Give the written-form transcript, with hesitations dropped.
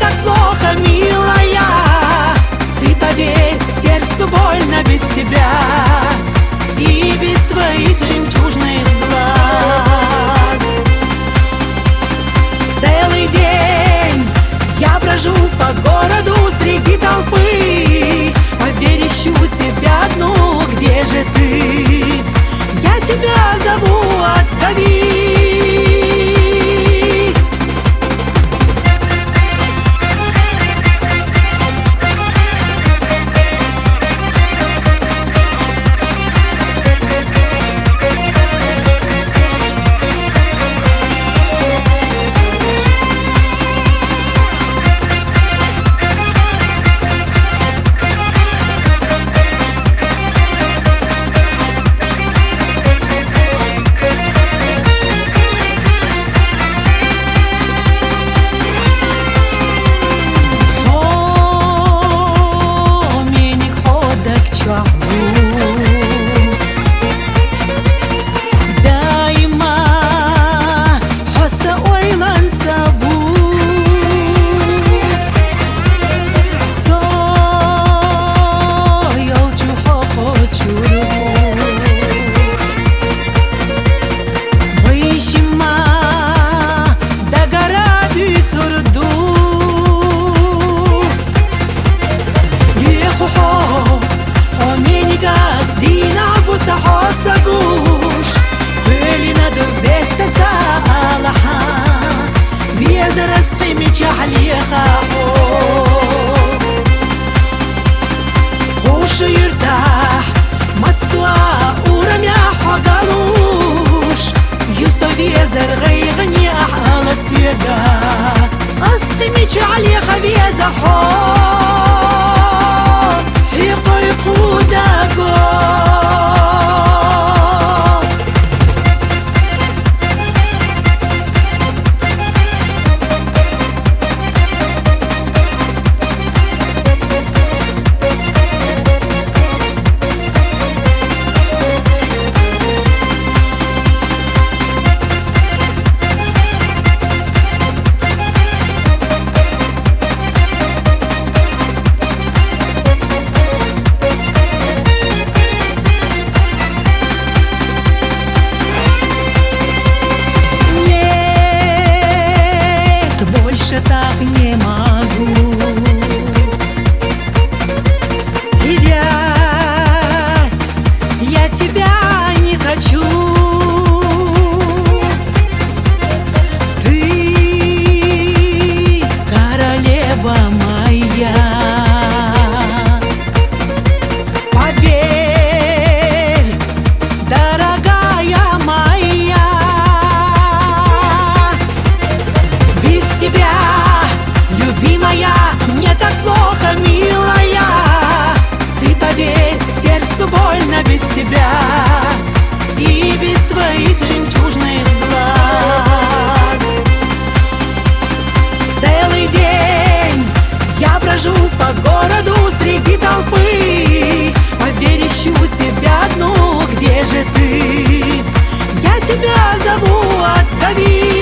так плохо, милая. Ты поверь, сердцу больно без тебя и без твоих жемчужных глаз. Целый день я брожу по городу среди толпы. Поверь, ищу тебя одну, где же ты? Я тебя зову, отзовись. هوش يرتاح مسوا ورميح وقالوش يوسف يزرغي غني على السيدة أصطميش علي خبيزة حور حيقو يقودكو. Больше так не могу терять, я тебя не хочу. Ты королева моя, поверь, дорогая моя. Без тебя, любимая, мне так плохо, милая. Ты поверь, сердцу больно без тебя и без твоих жемчужных глаз. Целый день я брожу по городу среди толпы. Поверь, ищу тебя одну, где же ты? Я тебя зову, отзовись.